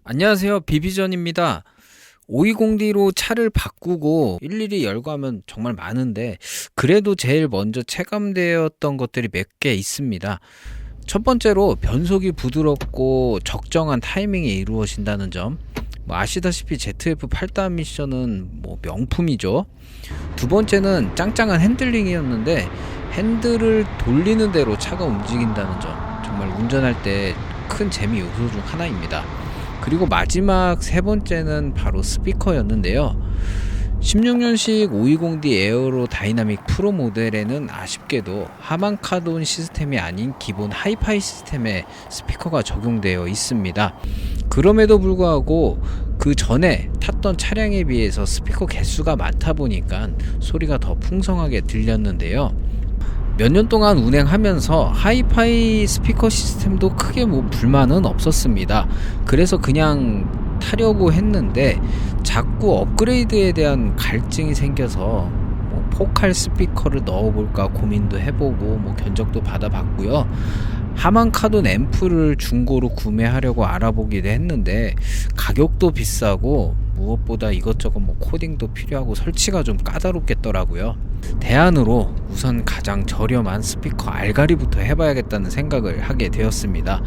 안녕하세요. 비비전입니다. 520D로 차를 바꾸고 일일이 열거하면 정말 많은데 그래도 제일 먼저 체감되었던 것들이 몇 개 있습니다. 첫 번째로 변속이 부드럽고 적정한 타이밍에 이루어진다는 점. 아시다시피 ZF 8단 미션은 명품이죠. 두 번째는 짱짱한 핸들링이었는데 핸들을 돌리는 대로 차가 움직인다는 점. 정말 운전할 때 큰 재미 요소 중 하나입니다. 그리고 마지막 세 번째는 바로 스피커였는데요. 16년식 520D 에어로 다이나믹 프로 모델에는 아쉽게도 하만 카돈 시스템이 아닌 기본 하이파이 시스템의 스피커가 적용되어 있습니다. 그럼에도 불구하고 그 전에 탔던 차량에 비해서 스피커 개수가 많다 보니까 소리가 더 풍성하게 들렸는데요. 몇 년 동안 운행하면서 하이파이 스피커 시스템도 크게 불만은 없었습니다. 그래서 그냥 타려고 했는데 자꾸 업그레이드에 대한 갈증이 생겨서 포칼 스피커를 넣어볼까 고민도 해보고 견적도 받아봤고요. 하만 카돈 앰프를 중고로 구매하려고 알아보기도 했는데 가격도 비싸고 무엇보다 이것저것 코딩도 필요하고 설치가 좀 까다롭겠더라고요. 대안으로 우선 가장 저렴한 스피커 알가리부터 해봐야겠다는 생각을 하게 되었습니다.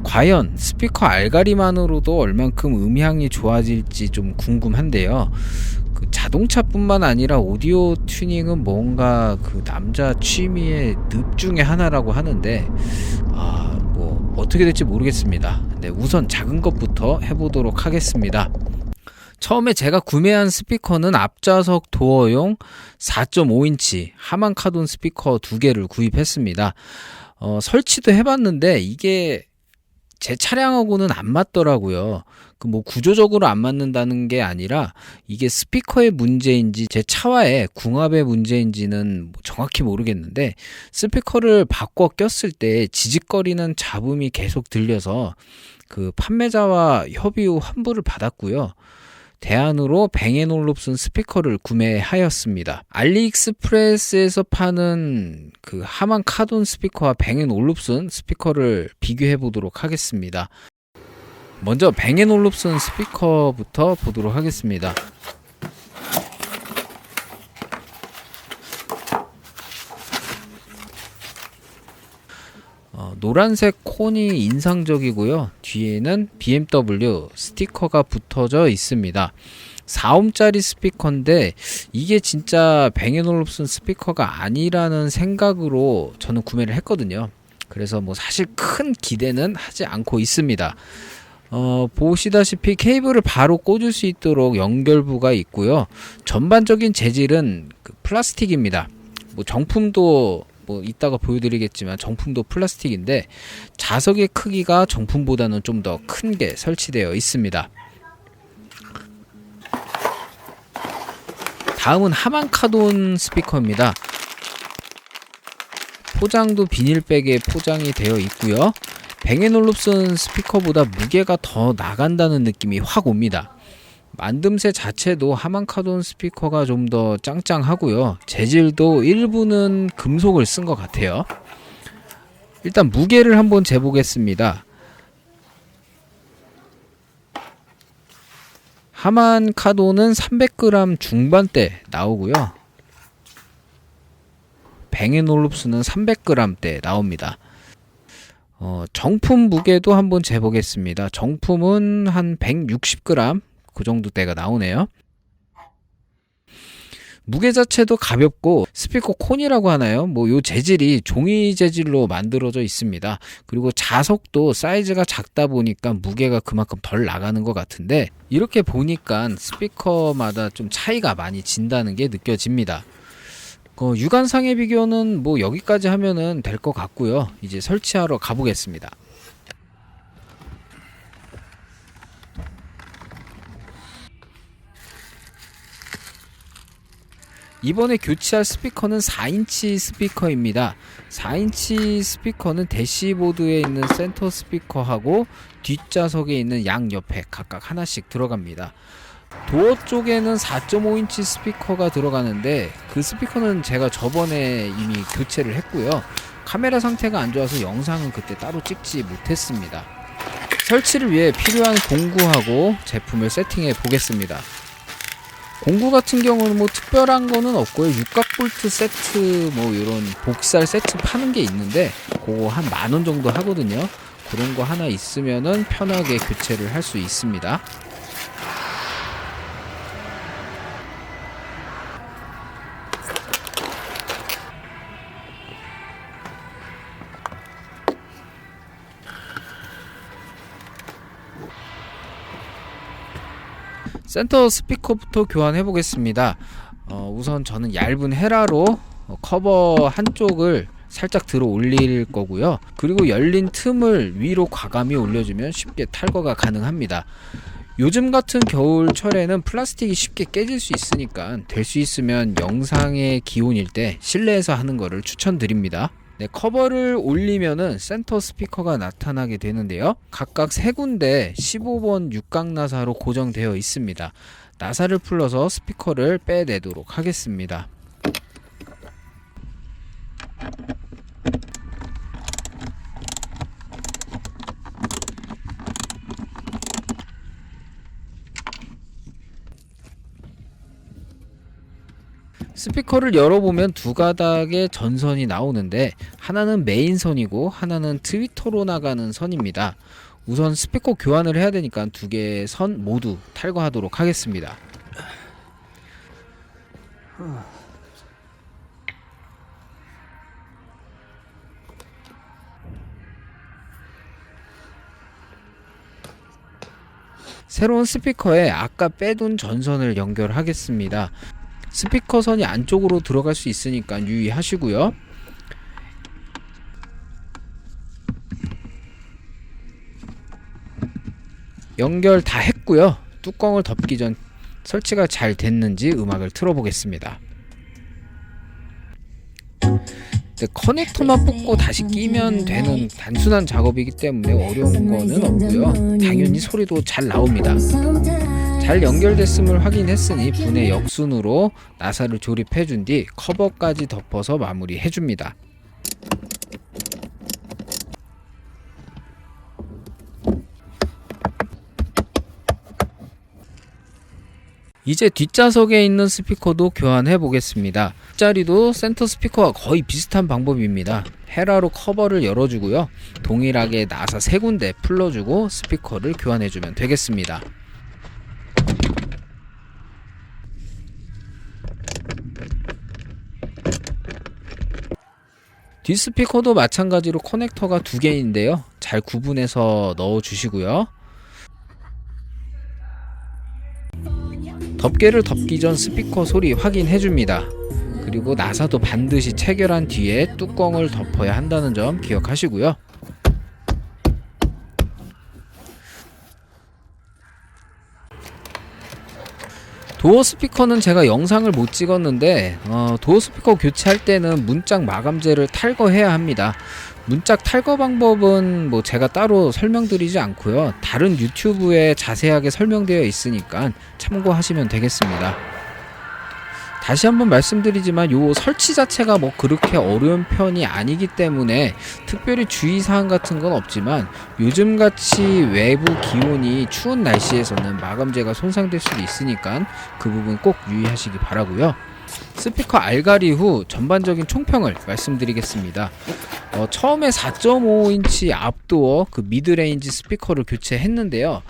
과연 스피커 알가리만으로도 얼만큼 음향이 좋아질지 좀 궁금한데요. 자동차뿐만 아니라 오디오 튜닝은 뭔가 남자 취미의 늪 중에 하나라고 하는데 어떻게 될지 모르겠습니다. 네, 우선 작은 것부터 해보도록 하겠습니다. 처음에 제가 구매한 스피커는 앞좌석 도어용 4.5인치 하만 카돈 스피커 2개를 구입했습니다. 설치도 해봤는데 이게 제 차량하고는 안 맞더라고요. 구조적으로 안 맞는다는 게 아니라 이게 스피커의 문제인지 제 차와의 궁합의 문제인지는 정확히 모르겠는데 스피커를 바꿔 꼈을 때 지직거리는 잡음이 계속 들려서 판매자와 협의 후 환불을 받았고요. 대안으로 뱅앤올룹슨 스피커를 구매하였습니다. 알리익스프레스에서 파는 하만 카돈 스피커와 뱅앤올룹슨 스피커를 비교해 보도록 하겠습니다. 먼저 뱅앤올룹슨 스피커부터 보도록 하겠습니다. 노란색 콘이 인상적이고요. 뒤에는 BMW 스티커가 붙어져 있습니다. 4옴짜리 스피커인데 이게 진짜 뱅앤올룹슨 스피커가 아니라는 생각으로 저는 구매를 했거든요. 그래서 사실 큰 기대는 하지 않고 있습니다. 보시다시피 케이블을 바로 꽂을 수 있도록 연결부가 있고요. 전반적인 재질은 플라스틱입니다. 정품도 이따가 보여드리겠지만 정품도 플라스틱인데 자석의 크기가 정품보다는 좀 더 큰 게 설치되어 있습니다. 다음은 하만 카돈 스피커입니다. 포장도 비닐백에 포장이 되어 있고요. 뱅앤올룹슨 스피커보다 무게가 더 나간다는 느낌이 확 옵니다. 만듦새 자체도 하만 카돈 스피커가 좀 더 짱짱하고요. 재질도 일부는 금속을 쓴 것 같아요. 일단 무게를 한번 재보겠습니다. 하만 카돈은 300g 중반대 나오고요. 뱅앤올룹슨은 300g대 나옵니다. 정품 무게도 한번 재보겠습니다. 정품은 한 160g 그 정도 대가 나오네요. 무게 자체도 가볍고 스피커 콘이라고 하나요? 요 재질이 종이 재질로 만들어져 있습니다. 그리고 자석도 사이즈가 작다 보니까 무게가 그만큼 덜 나가는 것 같은데 이렇게 보니까 스피커마다 좀 차이가 많이 진다는 게 느껴집니다. 육안상의 비교는 여기까지 하면은 될 것 같고요. 이제 설치하러 가보겠습니다. 이번에 교체할 스피커는 4인치 스피커입니다. 4인치 스피커는 대시보드에 있는 센터 스피커하고 뒷좌석에 있는 양옆에 각각 하나씩 들어갑니다. 도어 쪽에는 4.5인치 스피커가 들어가는데 그 스피커는 제가 저번에 이미 교체를 했고요. 카메라 상태가 안 좋아서 영상은 그때 따로 찍지 못했습니다. 설치를 위해 필요한 공구하고 제품을 세팅해 보겠습니다. 공구 같은 경우는 뭐 특별한 거는 없고요. 육각 볼트 세트 뭐 이런 복살 세트 파는 게 있는데 그거 한 10,000원 정도 하거든요. 그런 거 하나 있으면은 편하게 교체를 할 수 있습니다. 센터 스피커부터 교환해 보겠습니다. 우선 저는 얇은 헤라로 커버 한쪽을 살짝 들어 올릴 거고요. 그리고 열린 틈을 위로 과감히 올려주면 쉽게 탈거가 가능합니다. 요즘 같은 겨울철에는 플라스틱이 쉽게 깨질 수 있으니까 될 수 있으면 영상의 기온일 때 실내에서 하는 거를 추천드립니다. 네, 커버를 올리면은 센터 스피커가 나타나게 되는데요. 각각 3군데 15번 육각 나사로 고정되어 있습니다. 나사를 풀러서 스피커를 빼내도록 하겠습니다. 스피커를 열어보면 두 가닥의 전선이 나오는데 하나는 메인 선이고 하나는 트위터로 나가는 선입니다. 우선 스피커 교환을 해야 되니까 두 개의 선 모두 탈거하도록 하겠습니다. 새로운 스피커에 아까 빼둔 전선을 연결하겠습니다. 스피커 선이 안쪽으로 들어갈 수 있으니까 유의하시고요. 연결 다 했고요. 뚜껑을 덮기 전 설치가 잘 됐는지 음악을 틀어보겠습니다. 커넥터만 뽑고 다시 끼면 되는 단순한 작업이기 때문에 어려운 거는 없고요. 당연히 소리도 잘 나옵니다. 잘 연결됐음을 확인했으니 분해 역순으로 나사를 조립해준 뒤 커버까지 덮어서 마무리해줍니다. 이제 뒷좌석에 있는 스피커도 교환해 보겠습니다. 뒷자리도 센터 스피커와 거의 비슷한 방법입니다. 헤라로 커버를 열어주고요. 동일하게 나사 3군데 풀러주고 스피커를 교환해주면 되겠습니다. 뒷스피커도 마찬가지로 커넥터가 2개인데요. 잘 구분해서 넣어주시고요. 덮개를 덮기 전 스피커 소리 확인해줍니다. 그리고 나사도 반드시 체결한 뒤에 뚜껑을 덮어야 한다는 점 기억하시고요. 도어 스피커는 제가 영상을 못 찍었는데 도어 스피커 교체할 때는 문짝 마감재를 탈거해야 합니다. 문짝 탈거 방법은 뭐 제가 따로 설명드리지 않고요. 다른 유튜브에 자세하게 설명되어 있으니까 참고하시면 되겠습니다. 다시 한번 말씀드리지만 요 설치 자체가 뭐 그렇게 어려운 편이 아니기 때문에 특별히 주의사항 같은 건 없지만 요즘같이 외부 기온이 추운 날씨에서는 마감재가 손상될 수도 있으니까 그 부분 꼭 유의하시기 바라고요. 스피커 알가리 후 전반적인 총평을 말씀드리겠습니다. 처음에 4.5인치 앞도어 그 미드레인지 스피커를 교체했는데요.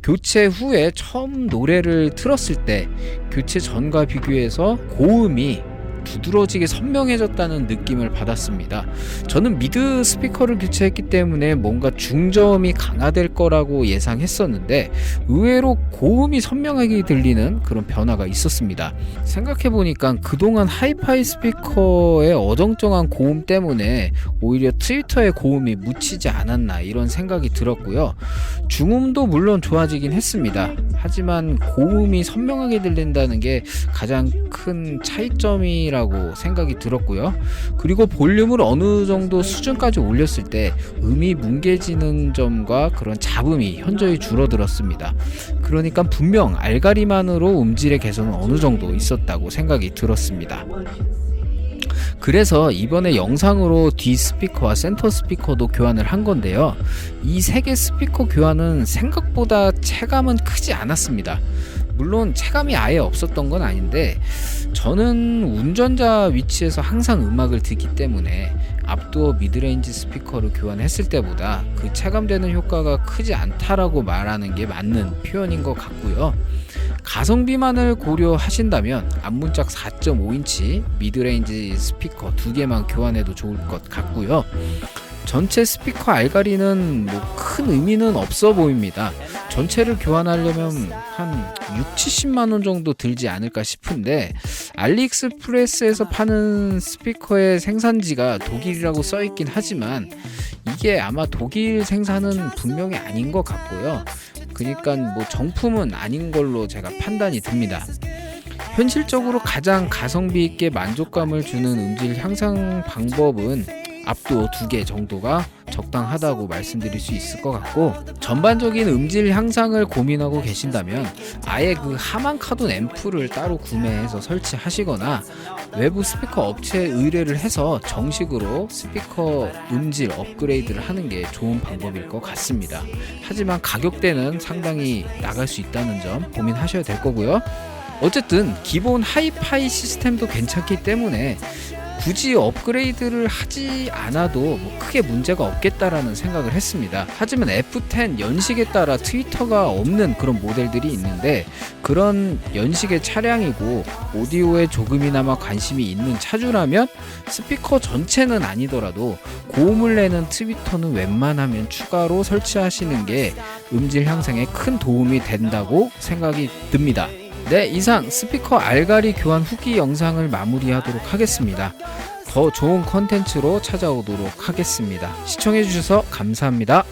교체 후에 처음 노래를 틀었을 때 교체 전과 비교해서 고음이 두드러지게 선명해졌다는 느낌을 받았습니다. 저는 미드 스피커를 교체했기 때문에 뭔가 중저음이 강화될 거라고 예상했었는데 의외로 고음이 선명하게 들리는 그런 변화가 있었습니다. 생각해보니까 그동안 하이파이 스피커의 어정쩡한 고음 때문에 오히려 트위터의 고음이 묻히지 않았나 이런 생각이 들었고요. 중음도 물론 좋아지긴 했습니다. 하지만 고음이 선명하게 들린다는 게 가장 큰 차이점이라고 생각이 들었고요. 그리고 볼륨을 어느 정도 수준까지 올렸을 때 음이 뭉개지는 점과 그런 잡음이 현저히 줄어들었습니다. 그러니까 분명 알가리만으로 음질의 개선은 어느 정도 있었다고 생각이 들었습니다. 그래서 이번에 영상으로 뒤 스피커와 센터 스피커도 교환을 한 건데요. 이 세 개 스피커 교환은 생각보다 체감은 크지 않았습니다. 물론 체감이 아예 없었던 건 아닌데, 저는 운전자 위치에서 항상 음악을 듣기 때문에 앞도어 미드레인지 스피커를 교환했을 때보다 그 체감되는 효과가 크지 않다라고 말하는 게 맞는 표현인 것 같고요. 가성비만을 고려하신다면 앞문짝 4.5인치 미드레인지 스피커 2개만 교환해도 좋을 것 같고요. 전체 스피커 알가리는 큰 의미는 없어 보입니다. 전체를 교환하려면 한 60-70만원 정도 들지 않을까 싶은데, 알리익스프레스에서 파는 스피커의 생산지가 독일이라고 써있긴 하지만 이게 아마 독일 생산은 분명히 아닌 것 같고요. 그러니까 정품은 아닌 걸로 제가 판단이 듭니다. 현실적으로 가장 가성비 있게 만족감을 주는 음질 향상 방법은 앞도어 2개 정도가 적당하다고 말씀드릴 수 있을 것 같고, 전반적인 음질 향상을 고민하고 계신다면 아예 그 하만 카돈 앰프를 따로 구매해서 설치하시거나 외부 스피커 업체에 의뢰를 해서 정식으로 스피커 음질 업그레이드를 하는 게 좋은 방법일 것 같습니다. 하지만 가격대는 상당히 나갈 수 있다는 점 고민하셔야 될 거고요. 어쨌든 기본 하이파이 시스템도 괜찮기 때문에 굳이 업그레이드를 하지 않아도 크게 문제가 없겠다라는 생각을 했습니다. 하지만 F10 연식에 따라 트위터가 없는 그런 모델들이 있는데, 그런 연식의 차량이고 오디오에 조금이나마 관심이 있는 차주라면 스피커 전체는 아니더라도 고음을 내는 트위터는 웬만하면 추가로 설치하시는 게 음질 향상에 큰 도움이 된다고 생각이 듭니다. 네, 이상 스피커 알가리 교환 후기 영상을 마무리하도록 하겠습니다. 더 좋은 컨텐츠로 찾아오도록 하겠습니다. 시청해주셔서 감사합니다.